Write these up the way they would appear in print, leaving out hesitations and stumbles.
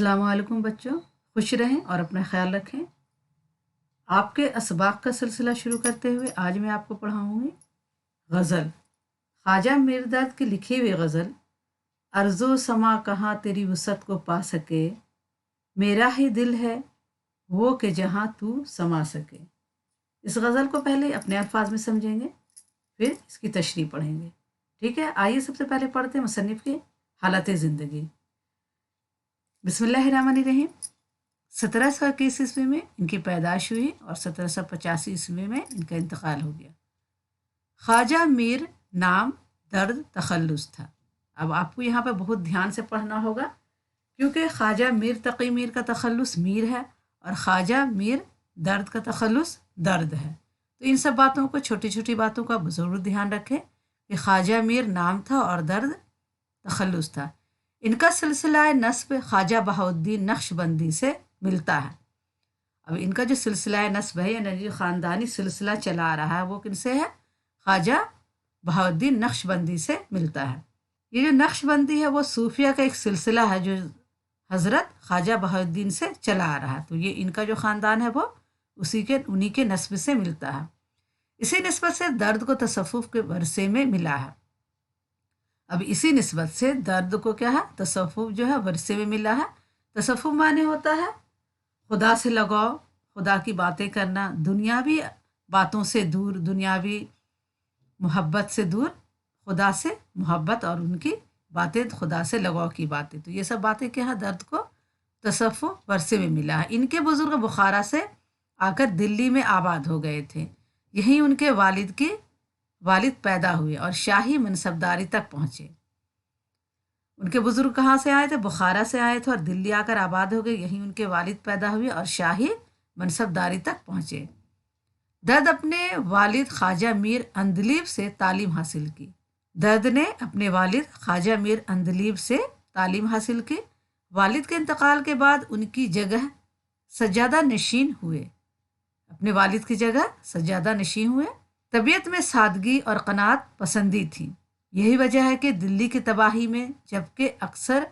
السلام علیکم بچوں، خوش رہیں اور اپنا خیال رکھیں۔ آپ کے اسباق کا سلسلہ شروع کرتے ہوئے آج میں آپ کو پڑھاؤں گی غزل۔ خواجہ میرداد کی لکھی ہوئی غزل۔ ارض و سما کہاں تیری وسعت کو پا سکے، میرا ہی دل ہے وہ کہ جہاں تو سما سکے۔ اس غزل کو پہلے اپنے الفاظ میں سمجھیں گے، پھر اس کی تشریح پڑھیں گے۔ ٹھیک ہے، آئیے سب سے پہلے پڑھتے ہیں مصنف کی حالت زندگی۔ بسم اللہ الرحمن الرحیم۔ 1721 عیسوی میں ان کی پیدائش ہوئی اور 1785 عیسوی میں ان کا انتقال ہو گیا۔ خواجہ میر نام درد تخلص تھا۔ اب آپ کو یہاں پہ بہت دھیان سے پڑھنا ہوگا، کیونکہ خواجہ میر تقی میر کا تخلص میر ہے اور خواجہ میر درد کا تخلص درد ہے۔ تو ان سب باتوں کو، چھوٹی چھوٹی باتوں کا ضرور دھیان رکھیں کہ خواجہ میر نام تھا اور درد تخلص تھا۔ ان کا سلسلہ نسب خواجہ بہاؤالدین نقشبندی سے ملتا ہے۔ اب ان کا جو سلسلہ نسب ہے، یعنی جو خاندانی سلسلہ چلا آ رہا ہے، وہ کن سے ہے؟ خواجہ بہاؤالدین نقشبندی سے ملتا ہے۔ یہ جو نقشبندی ہے وہ صوفیہ کا ایک سلسلہ ہے جو حضرت خواجہ بہاؤالدین سے چلا آ رہا ہے۔ تو یہ ان کا جو خاندان ہے وہ انہی کے نسب سے ملتا ہے۔ اسی نسبت سے درد کو تصوف کے ورثے میں ملا ہے۔ اب اسی نسبت سے درد کو کیا ہے؟ تصوف جو ہے ورثے میں ملا ہے۔ تصوف معنی ہوتا ہے خدا سے لگاؤ، خدا کی باتیں کرنا، دنیاوی باتوں سے دور، دنیاوی محبت سے دور، خدا سے محبت اور ان کی باتیں، خدا سے لگاؤ کی باتیں۔ تو یہ سب باتیں کیا ہے؟ درد کو تصوف ورثے میں ملا ہے۔ ان کے بزرگ بخارا سے آ کر دلی میں آباد ہو گئے تھے۔ یہیں ان کے والد پیدا ہوئے اور شاہی منصبداری تک پہنچے۔ ان کے بزرگ کہاں سے آئے تھے؟ بخارا سے آئے تھے اور دلی آ کر آباد ہو گئے۔ یہیں ان کے والد پیدا ہوئے اور شاہی منصبداری تک پہنچے۔ درد اپنے والد خواجہ میر اندلیب سے تعلیم حاصل کی۔ درد نے اپنے والد خواجہ میر اندلیب سے تعلیم حاصل کی۔ والد کے انتقال کے بعد ان کی جگہ سجادہ نشین ہوئے۔ اپنے والد کی جگہ سجادہ نشین ہوئے۔ طبیعت میں سادگی اور قناعت پسندی تھی۔ یہی وجہ ہے کہ دلی کی تباہی میں جبکہ اکثر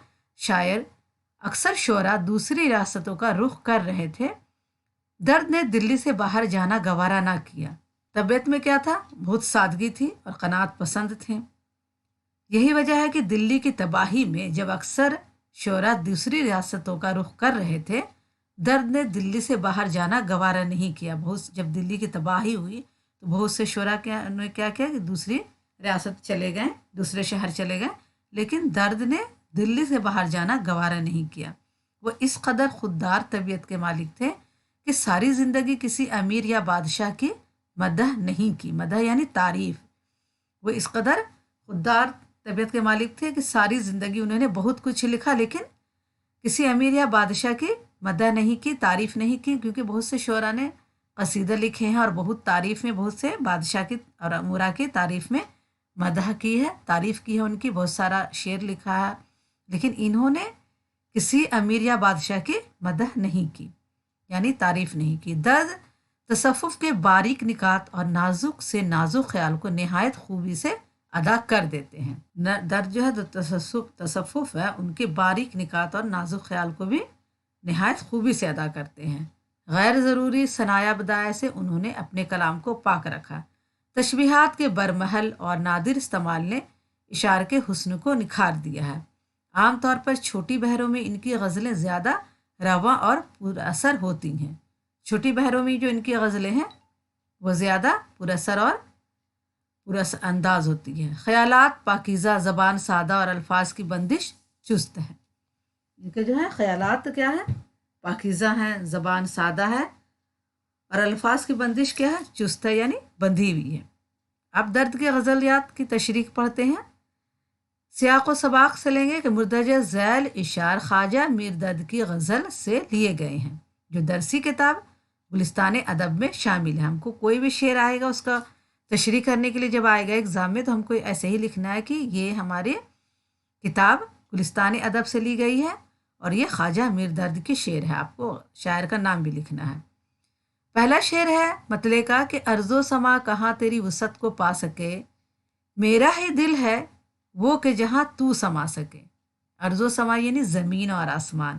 شعراء دوسری ریاستوں کا رخ کر رہے تھے، درد نے دلی سے باہر جانا گوارا نہ کیا۔ طبیعت میں کیا تھا؟ بہت سادگی تھی اور قناعت پسند تھے۔ یہی وجہ ہے کہ دلی کی تباہی میں جب اکثر شعراء دوسری ریاستوں کا رخ کر رہے تھے، درد نے دلی سے باہر جانا گوارا نہیں کیا۔ جب دلی کی تباہی ہوئی تو بہت سے شعراء نے کیا کیا کہ دوسری ریاست چلے گئے، دوسرے شہر چلے گئے، لیکن درد نے دلی سے باہر جانا گوارا نہیں کیا۔ وہ اس قدر خوددار طبیعت کے مالک تھے کہ ساری زندگی کسی امیر یا بادشاہ کی مدح نہیں کی۔ مدح یعنی تعریف۔ وہ اس قدر خوددار طبیعت کے مالک تھے کہ ساری زندگی انہوں نے بہت کچھ لکھا، لیکن کسی امیر یا بادشاہ کی مدح نہیں کی، تعریف نہیں کی، کیونکہ بہت سے شعراء نے قصیدہ لکھے ہیں اور بہت تعریف میں، بہت سے بادشاہ کی اور امورا کی تعریف میں مدح کی ہے، تعریف کی ہے ان کی، بہت سارا شعر لکھا ہے، لیکن انہوں نے کسی امیر یا بادشاہ کی مدح نہیں کی، یعنی تعریف نہیں کی۔ درد تصوف کے باریک نکات اور نازک سے نازک خیال کو نہایت خوبی سے ادا کر دیتے ہیں۔ درد جو ہے تصوف ہے، ان کے باریک نکات اور نازک خیال کو بھی نہایت خوبی سے ادا کرتے ہیں۔ غیر ضروری ثنایا بدایع سے انہوں نے اپنے کلام کو پاک رکھا۔ تشبیہات کے برمحل اور نادر استعمال نے اشعار کے حسن کو نکھار دیا ہے۔ عام طور پر چھوٹی بحروں میں ان کی غزلیں زیادہ رواں اور پر اثر ہوتی ہیں۔ چھوٹی بحروں میں جو ان کی غزلیں ہیں وہ زیادہ پر اثر اور پر انداز ہوتی ہیں۔ خیالات پاکیزہ، زبان سادہ اور الفاظ کی بندش چست ہے۔ ان کے جو ہے خیالات کیا ہے؟ پاکیزہ ہیں، زبان سادہ ہے اور الفاظ کی بندش کیا ہے؟ چست ہے، یعنی بندھی ہوئی ہے۔ اب درد کے غزلیات کی تشریح پڑھتے ہیں۔ سیاق و سباق سے لیں گے کہ مندرجہ ذیل اشعار خواجہ میر درد کی غزل سے لیے گئے ہیں، جو درسی کتاب گلستان ادب میں شامل ہے۔ ہم کو کوئی بھی شعر آئے گا، اس کا تشریح کرنے کے لیے جب آئے گا ایگزام میں، تو ہم کو ایسے ہی لکھنا ہے کہ یہ ہماری کتاب گلستان ادب سے لی گئی ہے اور یہ خواجہ میر درد کی شعر ہے۔ آپ کو شاعر کا نام بھی لکھنا ہے۔ پہلا شعر ہے مطلع کا کہ ارض و سما کہاں تیری وسعت کو پا سکے، میرا ہی دل ہے وہ کہ جہاں تو سما سکے۔ ارض و سما یعنی زمین اور آسمان،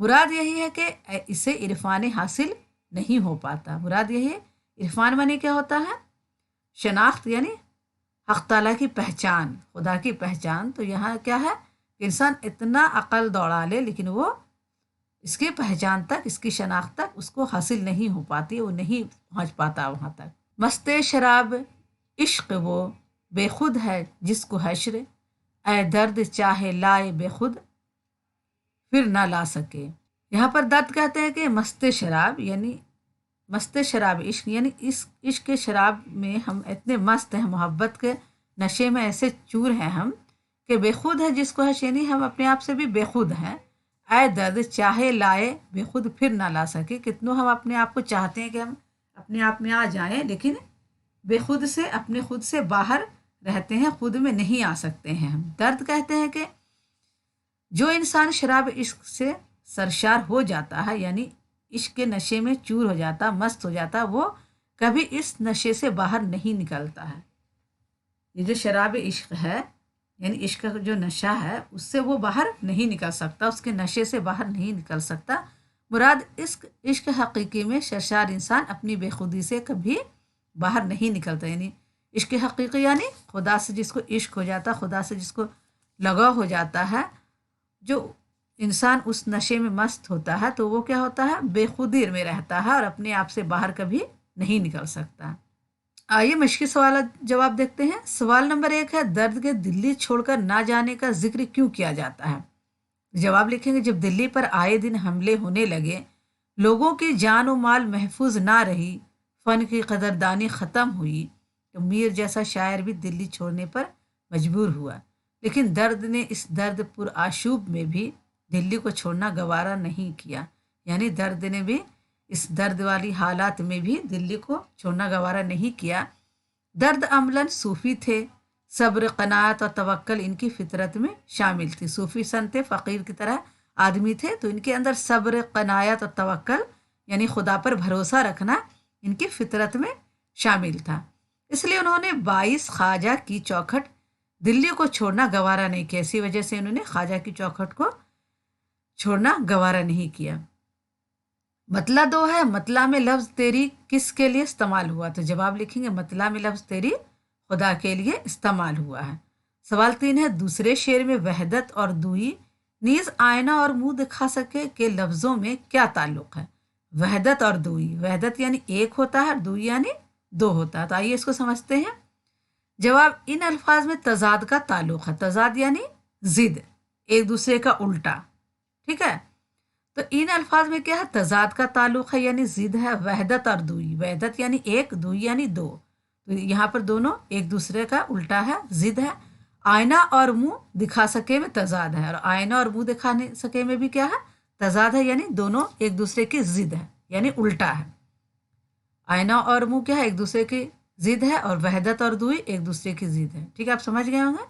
مراد یہی ہے کہ اسے عرفان حاصل نہیں ہو پاتا. مراد یہی ہے. عرفان معنی کیا ہوتا ہے؟ شناخت یعنی حق تعالیٰ کی پہچان، خدا کی پہچان. تو یہاں کیا ہے؟ انسان اتنا عقل دوڑا لے لیکن وہ اس کی پہچان تک، اس کی شناخت تک اس کو حاصل نہیں ہو پاتی، وہ نہیں پہنچ پاتا وہاں تک. مست شراب عشق وہ بے خود ہے جس کو حشر، اے درد چاہے لائے بے خود پھر نہ لا سکے. یہاں پر درد کہتے ہیں کہ مست شراب یعنی مست شراب عشق یعنی اس عشق کے شراب میں ہم اتنے مست ہیں، محبت کے نشے میں ایسے چور ہیں ہم کہ بے خود ہے جس کو ہے، یعنی ہم اپنے آپ سے بھی بے خود ہیں. اے درد چاہے لائے بے خود پھر نہ لا سکے. کتنوں ہم اپنے آپ کو چاہتے ہیں کہ ہم اپنے آپ میں آ جائیں لیکن بے خود سے، اپنے خود سے باہر رہتے ہیں، خود میں نہیں آ سکتے ہیں ہم. درد کہتے ہیں کہ جو انسان شراب عشق سے سرشار ہو جاتا ہے یعنی عشق کے نشے میں چور ہو جاتا، مست ہو جاتا، وہ کبھی اس نشے سے باہر نہیں نکلتا ہے. یہ جو شراب عشق ہے یعنی عشق کا جو نشہ ہے اس سے وہ باہر نہیں نکل سکتا، اس کے نشے سے باہر نہیں نکل سکتا. مراد عشق حقیقی میں سرشار انسان اپنی بے خودی سے کبھی باہر نہیں نکلتا. یعنی عشق حقیقی یعنی خدا سے جس کو عشق ہو جاتا، خدا سے جس کو لگاؤ ہو جاتا ہے، جو انسان اس نشے میں مست ہوتا ہے تو وہ کیا ہوتا ہے؟ بے خودی میں رہتا ہے اور اپنے آپ سے باہر کبھی نہیں نکل سکتا. آئیے مشکل سوالات جواب دیکھتے ہیں. سوال نمبر 1 ہے، درد کے دلی چھوڑ کر نہ جانے کا ذکر کیوں کیا جاتا ہے؟ جواب لکھیں گے، جب دلی پر آئے دن حملے ہونے لگے، لوگوں کی جان و مال محفوظ نہ رہی، فن کی قدردانی ختم ہوئی، تو میر جیسا شاعر بھی دلی چھوڑنے پر مجبور ہوا. لیکن درد نے اس درد پر آشوب میں بھی دلی کو چھوڑنا گوارا نہیں کیا. یعنی درد نے بھی اس درد والی حالات میں بھی دلی کو چھوڑنا گوارا نہیں کیا. درد عملاً صوفی تھے، صبر قناعت اور توکل ان کی فطرت میں شامل تھی. صوفی سنت تھے، فقیر کی طرح آدمی تھے، تو ان کے اندر صبر قناعت اور توکل یعنی خدا پر بھروسہ رکھنا ان کی فطرت میں شامل تھا. اس لیے انہوں نے 22 خواجہ کی چوکھٹ دلی کو چھوڑنا گوارا نہیں کیا. اسی وجہ سے انہوں نے خواجہ کی چوکھٹ کو چھوڑنا گوارا نہیں کیا. مطلع 2 ہے، مطلع میں لفظ تیری کس کے لیے استعمال ہوا؟ تو جواب لکھیں گے، مطلع میں لفظ تیری خدا کے لیے استعمال ہوا ہے. سوال 3 ہے، دوسرے شعر میں وحدت اور دوئی نیز آئینہ اور منہ دکھا سکے کے لفظوں میں کیا تعلق ہے؟ وحدت اور دوئی، وحدت یعنی ایک ہوتا ہے اور دوئی یعنی دو ہوتا ہے. تو آئیے اس کو سمجھتے ہیں. جواب، ان الفاظ میں تضاد کا تعلق ہے. تضاد یعنی ضد، ایک دوسرے کا الٹا. ٹھیک ہے، تو ان الفاظ میں کیا ہے؟ تضاد کا تعلق ہے یعنی ضد ہے. وحدت اور دوئی، وحدت یعنی ایک، دوئی یعنی دو. تو یہاں پر دونوں ایک دوسرے کا الٹا ہے، ضد ہے. آئینہ اور منہ دکھا سکے میں تضاد ہے، اور آئینہ اور منہ دکھانے سکے میں بھی کیا ہے؟ تضاد ہے. یعنی دونوں ایک دوسرے کی ضد ہے یعنی الٹا ہے. آئینہ اور منہ کیا ہے؟ ایک دوسرے کی ضد ہے، اور وحدت اور دوئی ایک دوسرے کی ضد ہے. ٹھیک ہے، آپ سمجھ گئے ہوں گے.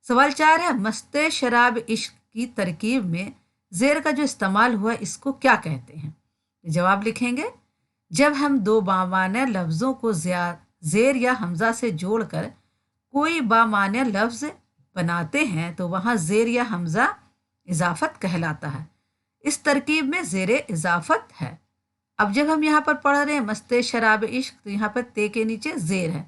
سوال 4 ہے، مست شراب عشق کی ترکیب میں زیر کا جو استعمال ہوا اس کو کیا کہتے ہیں؟ جواب لکھیں گے، جب ہم دو بامعنی لفظوں کو زیر یا حمزہ سے جوڑ کر کوئی بامعنی لفظ بناتے ہیں تو وہاں زیر یا حمزہ اضافت کہلاتا ہے. اس ترکیب میں زیر اضافت ہے. اب جب ہم یہاں پر پڑھ رہے ہیں مست شراب عشق، تو یہاں پر تے کے نیچے زیر ہے.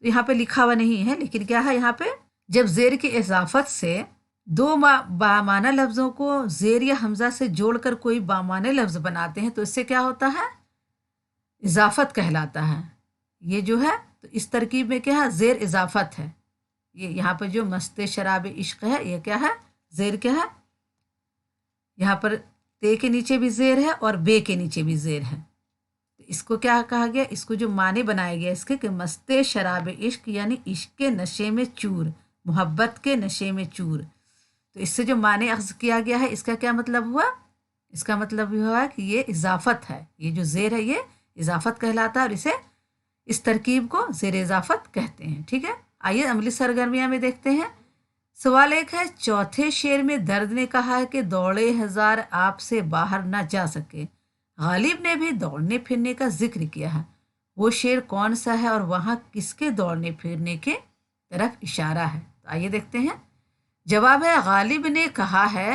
تو یہاں پہ لکھا ہوا نہیں ہے لیکن کیا ہے یہاں پہ، جب زیر کی اضافت سے دو بامعنی لفظوں کو زیر یا حمزہ سے جوڑ کر کوئی بامعنی لفظ بناتے ہیں تو اس سے کیا ہوتا ہے؟ اضافت کہلاتا ہے. یہ جو ہے تو اس ترکیب میں کیا ہے؟ زیر اضافت ہے. یہ یہاں پر جو مست شراب عشق ہے یہ کیا ہے؟ زیر کیا ہے؟ یہاں پر تے کے نیچے بھی زیر ہے اور بے کے نیچے بھی زیر ہے. تو اس کو کیا کہا گیا؟ اس کو جو معنی بنایا گیا اس کے کہ مست شراب عشق یعنی عشق کے نشے میں چور، محبت کے نشے میں چور. تو اس سے جو معنی اخذ کیا گیا ہے اس کا کیا مطلب ہوا؟ اس کا مطلب یہ ہوا کہ یہ اضافت ہے. یہ جو زیر ہے یہ اضافت کہلاتا ہے اور اسے اس ترکیب کو زیر اضافت کہتے ہیں. ٹھیک ہے، آئیے عملی سرگرمیاں میں دیکھتے ہیں. سوال 1 ہے، چوتھے شعر میں درد نے کہا ہے کہ دوڑے ہزار آپ سے باہر نہ جا سکے. غالب نے بھی دوڑنے پھرنے کا ذکر کیا ہے. وہ شعر کون سا ہے اور وہاں کس کے دوڑنے پھرنے کے طرف اشارہ ہے؟ تو آئیے دیکھتے ہیں. جواب ہے، غالب نے کہا ہے